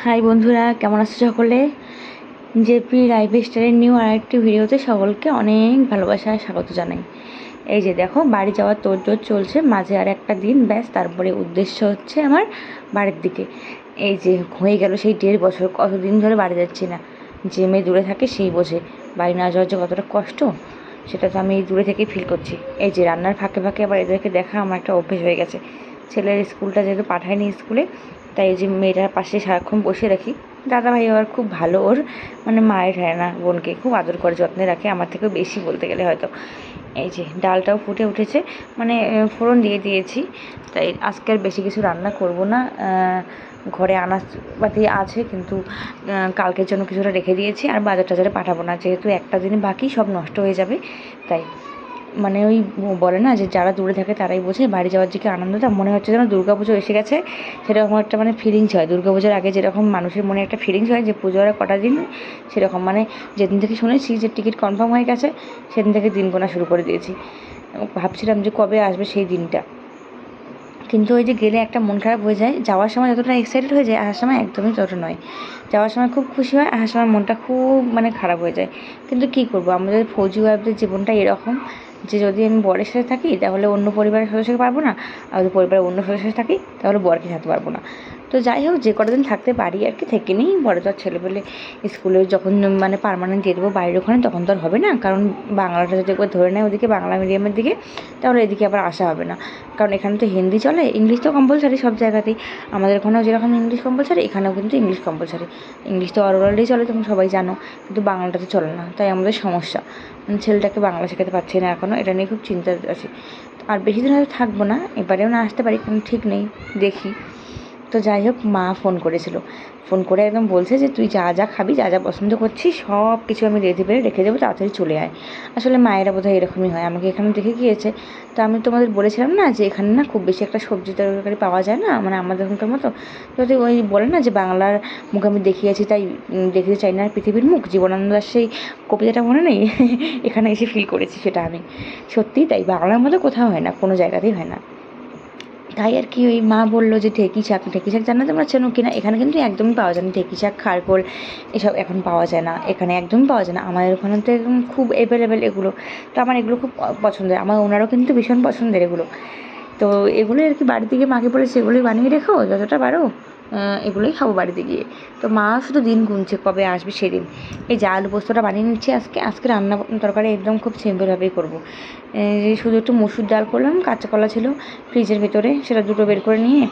High বন্ধুরা, কেমন আছো সকলে? জেপি লাইফস্টাইলের নিউ আরেকটি ভিডিওতে সকলকে অনেক ভালোবাসা আর স্বাগত জানাই। এই যে দেখো, বাড়ি যাওয়ার তোড়জোড় চলছে, মাঝে আর একটা দিন ব্যাস, তারপরে উদ্দেশ্য হচ্ছে আমার বাড়ির দিকে। এই যে হয়ে গেল সেই 1.5 বছর, কতদিন ধরে বাড়ি যাচ্ছি না। যে মেয়ে দূরে থাকে সেই বোঝে বাড়ি না যাওয়ার যে কতটা কষ্ট, সেটা তো আমি এই দূরে থেকেই ফিল করছি। এই যে রান্নার ফাঁকে ফাঁকে আবার এদেরকে দেখা আমার একটা অভ্যেস হয়ে গেছে। ছেলের স্কুলটা যেহেতু পাঠায়নি স্কুলে, তাই এই যে মেয়েটার পাশে সারাক্ষণ বসে রাখি। দাদাভাই আবার খুব ভালো, ওর মানে মায়ের হয় না, বোনকে খুব আদর করে যত্নে রাখে, আমার থেকেও বেশি বলতে গেলে হয়তো। এই যে ডালটাও ফুটে উঠেছে, মানে ফোড়ন দিয়ে দিয়েছি। তাই আজকে আর বেশি কিছু রান্না করব না। ঘরে আনাজপাতি আছে, কিন্তু কালকের জন্য কিছুটা রেখে দিয়েছি। আর বাজার টাজারে পাঠাবো না, যেহেতু একটা দিন বাকি, সব নষ্ট হয়ে যাবে। তাই মানে ওই বলে না যে যারা দূরে থাকে তারাই বোঝে বাড়ি যাওয়ার দিকে আনন্দটা। মনে হচ্ছে যেন দুর্গাপুজো এসে গেছে, সেরকম একটা মানে ফিলিংস হয়। দুর্গাপুজোর আগে যেরকম মানুষের মনে একটা ফিলিংস হয় যে পুজো আর কটা দিন, সেরকম মানে যেদিন থেকে শুনেছি যে টিকিট কনফার্ম হয়ে গেছে, সেদিন থেকে দিন গোনা শুরু করে দিয়েছি। ভাবছিলাম যে কবে আসবে সেই দিনটা, কিন্তু ওই যে গেলে একটা মন খারাপ হয়ে যায়। যাওয়ার সময় যতটা এক্সাইটেড হয়ে যায়, আসার সময় একদমই ততটা নয়। যাওয়ার সময় খুব খুশি হয়, আসার সময় মনটা খুব মানে খারাপ হয়ে যায়। কিন্তু কী করবো, আমাদের ফৌজি ওয়াইফদের জীবনটা এরকম যে যদি আমি বরের সাথে থাকি তাহলে অন্য পরিবারের সদস্যকে পারবো না, আর যদি পরিবারের অন্য সদস্যের সাথে থাকি তাহলে বরকে থাকতে পারবো না। তো যাই হোক, যে কটা দিন থাকতে পারি আর কি, থেকে নিই। বড় তো আর ছেলেপেলে স্কুলে যখন মানে পার্মানেন্ট দিয়ে দেবো বাড়ির ওখানে, তখন তো আর হবে না। কারণ বাংলাটা যদি একবার ধরে নেয় ওদিকে বাংলা মিডিয়ামের দিকে, তাহলে এদিকে আবার আসা হবে না। কারণ এখানে তো হিন্দি চলে, ইংলিশ তো কম্পালসারি সব জায়গাতেই। আমাদের ওখানেও যেরকম ইংলিশ কম্পালসারি, এখানেও কিন্তু ইংলিশ কম্পালসারি। ইংলিশ তো অলরেডি চলে, তুমি সবাই জানো, কিন্তু বাংলাটা তো চলে না। তাই আমাদের সমস্যা, মানে ছেলেটাকে বাংলা শেখাতে পারছি না এখনও, এটা নিয়ে খুব চিন্তায় আছি। আর বেশি দিন হয়তো থাকবো না, এবারেও না আসতে পারি, কোনো ঠিক নেই, দেখি। তো যাই হোক, মা ফোন করেছিল, ফোন করে একদম বলছে যে তুই যা যা খাবি, যা যা পছন্দ করছিস সব কিছু আমি রেডি করে রেখে দেবো, তাড়াতাড়ি চলে আয়। আসলে মায়েরা বোধহয় এরকমই হয়, আমাকে এখানে দেখে গিয়েছে। তো আমি তোমাদের বলেছিলাম না যে এখানে না খুব বেশি একটা সবজি তরকারি পাওয়া যায় না, মানে আমাদের ওখানকার মতো। যদি ওই বলে না যে বাংলার মুখ আমি দেখিয়েছি, তাই দেখতে চাই না পৃথিবীর মুখ, জীবনানন্দ দাশ সেই কবিতাটা মনে নেই? এখানে এসে ফিল করেছি সেটা আমি। সত্যিই তাই, বাংলার মতো কোথাও হয় না, কোনো জায়গাতেই হয় না। তাই আর কি, ওই মা বললো যে ঢেঁকি শাক জানো তোমরা চেনো কিনা? এখানে কিন্তু একদমই পাওয়া যায় না ঢেঁকি শাক, খারকোল, এসব এখন পাওয়া যায় না, এখানে একদমই পাওয়া যায় না। আমাদের ওখানে তো একদম খুব অ্যাভেলেবেল এগুলো। তো আমার এগুলো খুব পছন্দের, আমার ওনারও কিন্তু ভীষণ পছন্দের এগুলো। তো এগুলোই আর কি, বাড়িতে গিয়ে মাকে বলেছি এগুলোই বানিয়ে রেখো যতটা পারো, এগুলোই খাবো বাড়িতে গিয়ে। তো মা শুধু দিন গুনছে কবে আসবে সেদিন। এই যে আলু পোস্তটা বানিয়ে নিচ্ছি আজকে। আজকে রান্না তরকারি একদম খুব সিম্পলভাবেই করবো। শুধু একটু মসুর ডাল করলাম, কাঁচা কলা ছিল ফ্রিজের ভেতরে, সেটা দুটো বের করে নিয়ে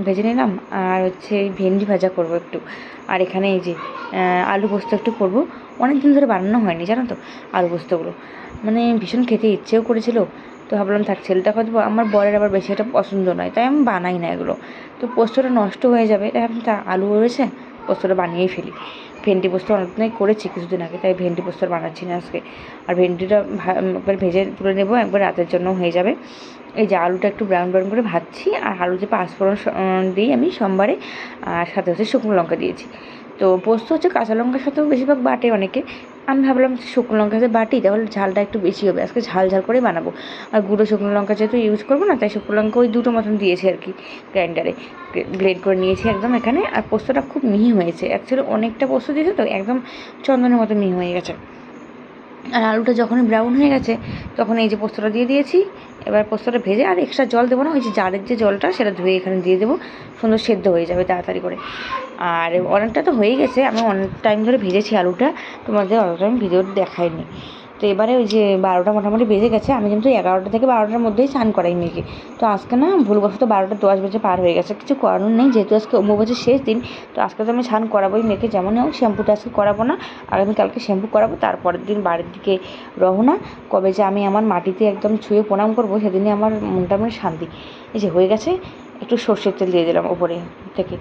ভেজে নিলাম। আর হচ্ছে ভেন্ডি ভাজা করব একটু। আর এখানে এই যে আলু পোস্ত একটু করবো। অনেক দিন ধরে বানানো হয়নি জানো তো আলু পোস্তগুলো, মানে ভীষণ খেতে ইচ্ছেও করেছিল। তো ভাবলাম থাক, ছেলেটা হয়তো, আমার বরের আবার বেশি একটা পছন্দ নয়, তাই আমি বানাই না এগুলো। তো পোস্তটা নষ্ট হয়ে যাবে, তাই ভাবলাম তা আলু রয়েছে, পোস্তটা বানিয়েই ফেলি। ভেন্ডি পোস্ত অনেকদিনই করেছি কিছুদিন আগে, তাই ভেন্ডি পোস্ত বানাচ্ছি না আজকে। আর ভেন্ডিটা একবার ভেজে তুলে নেবো, একবার রাতের জন্য হয়ে যাবে। এই যে আলুটা একটু ব্রাউন ব্রাউন করে ভাজছি, আর আলুতে পাঁচফোড়ন দিই আমি সোমবারে, আর সাথে হচ্ছে শুকনো লঙ্কা দিয়েছি। তো পোস্ত হচ্ছে কাঁচা লঙ্কার সাথেও বেশিরভাগ বাটে অনেকে। আমি ভাবলাম শুকনো লঙ্কা সাথে বাটি, তাহলে ঝালটা একটু বেশি হবে, আজকে ঝাল ঝাল করেই বানাবো। আর গুঁড়ো শুকনো লঙ্কা যেহেতু ইউজ করবো না, তাই শুকনো লঙ্কা ওই দুটো মতন দিয়েছি আর কি, গ্রাইন্ডারে গ্রেড করে নিয়েছি একদম এখানে। আর পোস্তটা খুব মিহি হয়েছে, অ্যাকচুয়ালি অনেকটা পোস্ত দিয়েছে তো, একদম চন্দনের মতো মিহি হয়ে গেছে। আর আলুটা যখনই ব্রাউন হয়ে গেছে, তখন এই যে পোস্তটা দিয়ে দিয়েছি। এবার পোস্তটা ভেজে আর এক্সট্রা জল দেবো না, ওই যে জারের যে জলটা সেটা ধুয়ে এখানে দিয়ে দেবো, সুন্দর সেদ্ধ হয়ে যাবে তাড়াতাড়ি করে। আর অনেকটা তো হয়েই গেছে, আমি অনেক টাইম ধরে ভেজেছি আলুটা, তোমাদের অতটা আমি ভিডিওটা দেখাইনি। তো এবারে ওই যে 12টা মোটামুটি বেজে গেছে, আমি কিন্তু 11টা থেকে 12টার মধ্যেই স্নান করাই মেয়েকে। তো আজকে না ভুলবশত 12:10 বেজে পার হয়ে গেছে, কিছু করানোর নেই, যেহেতু আজকে অম্বুবাচীর শেষ দিন। তো আজকে তো আমি স্নান করাবোই মেয়েকে, যেমনই হোক। শ্যাম্পুটা আজকে করাবো না, আগামীকালকে শ্যাম্পু করাবো, তারপরের দিন বাড়ির দিকে রওনা। কবে যে আমি আমার মাটিতে একদম ছুঁয়ে প্রণাম করবো, সেদিনই আমার মনটা মানে শান্তি। এই যে হয়ে গেছে, একটু সর্ষের তেল দিয়ে দিলাম ওপরে থেকে,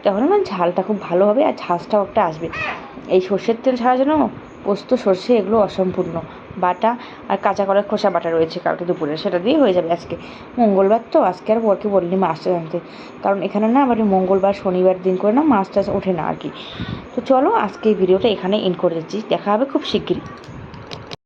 তাহলে না ঝালটা খুব ভালো হবে, আর ঝাঁজটাও একটা আসবে। এই সর্ষের তেল ছাড়া যেন পোস্ত সর্ষে এগুলো অসম্পূর্ণ। বাটা আর কাঁচা কলার খোসা বাটা রয়েছে কালকে দুপুরে, সেটা দিয়ে হয়ে যাবে আজকে। মঙ্গলবার তো, আজকে আর বরকে বলিনি মাছটা আনতে, কারণ এখানে না আবার মঙ্গলবার শনিবার দিন করে না মাছ টাছ ওঠে না আর কি। তো চলো, আজকে এই ভিডিওটা এখানে এন্ড করে দিচ্ছি, দেখা হবে খুব শিগগিরই।